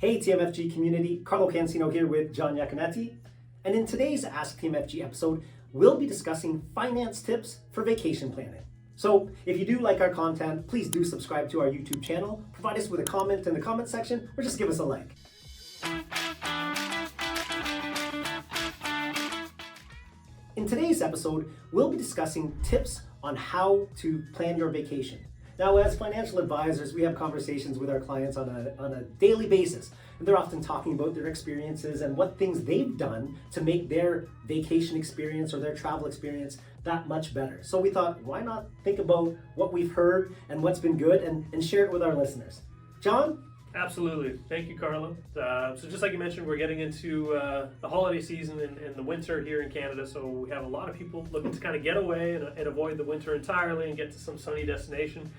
Hey TMFG community, Carlo Cansino here with John Iaconetti. And in today's Ask TMFG episode, we'll be discussing finance tips for vacation planning. So if you do like our content, please do subscribe to our YouTube channel, provide us with a comment in the comment section, or just give us a like. In today's episode, we'll be discussing tips on how to plan your vacation. Now, as financial advisors, we have conversations with our clients on a daily basis. And they're often talking about their experiences and what things they've done to make their vacation experience or their travel experience that much better. So we thought, why not think about what we've heard and what's been good and share it with our listeners. John? Absolutely. Thank you, Carlo. So just like you mentioned, we're getting into the holiday season and the winter here in Canada. So we have a lot of people looking to kind of get away and avoid the winter entirely and get to some sunny destination.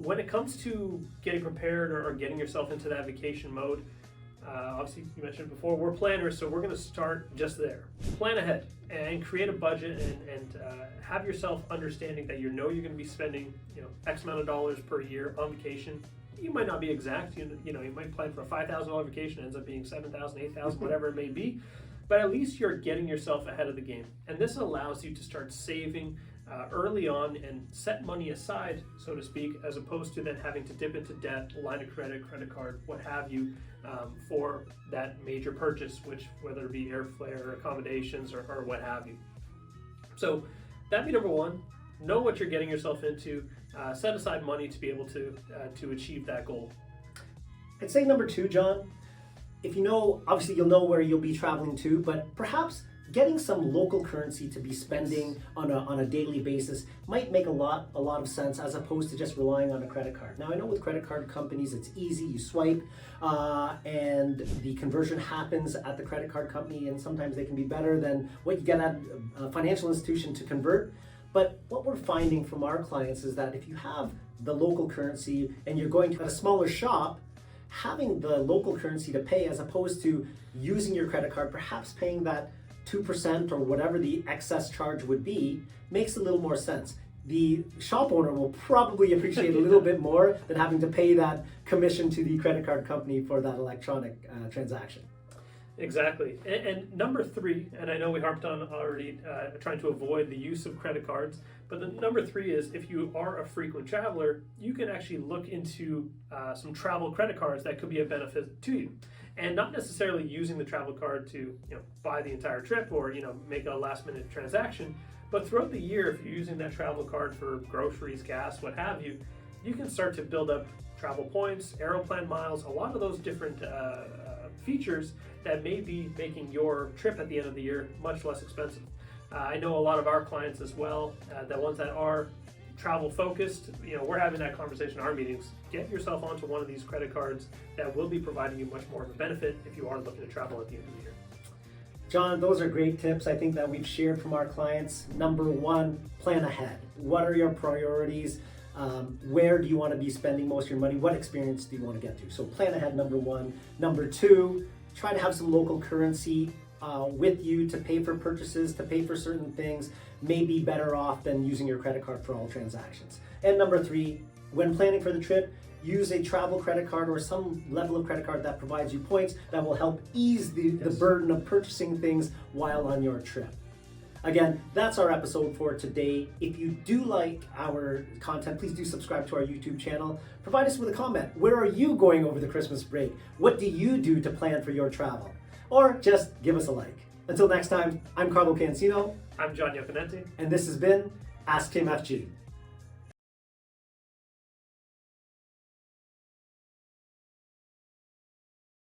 When it comes to getting prepared or getting yourself into that vacation mode, obviously you mentioned before, we're planners, so we're going to start just there. Plan ahead and create a budget and have yourself understanding that you're going to be spending X amount of dollars per year on vacation. You might not be exact, you might plan for a $5,000 vacation, ends up being $7,000, $8,000, whatever it may be, but at least you're getting yourself ahead of the game. And this allows you to start saving early on and set money aside, so to speak, as opposed to then having to dip into debt, line of credit, credit card, what have you, for that major purchase, which whether it be airfare, accommodations, or what have you. So that'd be number one. Know what you're getting yourself into. Set aside money to be able to achieve that goal. I'd say number two, John, if you know, obviously you'll know where you'll be traveling to, but perhaps getting some local currency to be spending on a daily basis might make a lot of sense as opposed to just relying on a credit card. Now I know with credit card companies it's easy, you swipe and the conversion happens at the credit card company, and sometimes they can be better than what you get at a financial institution to convert. But what we're finding from our clients is that if you have the local currency and you're going to a smaller shop, having the local currency to pay as opposed to using your credit card, perhaps paying that 2% or whatever the excess charge would be, makes a little more sense. The shop owner will probably appreciate a little bit more than having to pay that commission to the credit card company for that electronic transaction. Exactly. And number three, and I know we harped on already trying to avoid the use of credit cards, but the number three is if you are a frequent traveler, you can actually look into some travel credit cards that could be a benefit to you. And not necessarily using the travel card to buy the entire trip or make a last minute transaction, but throughout the year, if you're using that travel card for groceries, gas, what have you, you can start to build up travel points, Aeroplan miles, a lot of those different features that may be making your trip at the end of the year much less expensive. I know a lot of our clients as well, the ones that are travel focused, we're having that conversation in our meetings. Get yourself onto one of these credit cards that will be providing you much more of a benefit if you are looking to travel at the end of the year. John, those are great tips I think that we've shared from our clients. Number one, plan ahead. What are your priorities? Where do you want to be spending most of your money? What experience do you want to get to? So plan ahead, number one. Number two, try to have some local currency with you to pay for purchases, to pay for certain things, may be better off than using your credit card for all transactions. And number three, when planning for the trip, use a travel credit card or some level of credit card that provides you points that will help ease the burden of purchasing things while on your trip. Again, that's our episode for today. If you do like our content, please do subscribe to our YouTube channel. Provide us with a comment. Where are you going over the Christmas break? What do you do to plan for your travel? Or just give us a like. Until next time, I'm Carlo Cansino. I'm John Iaconetti. And this has been Ask TMFG.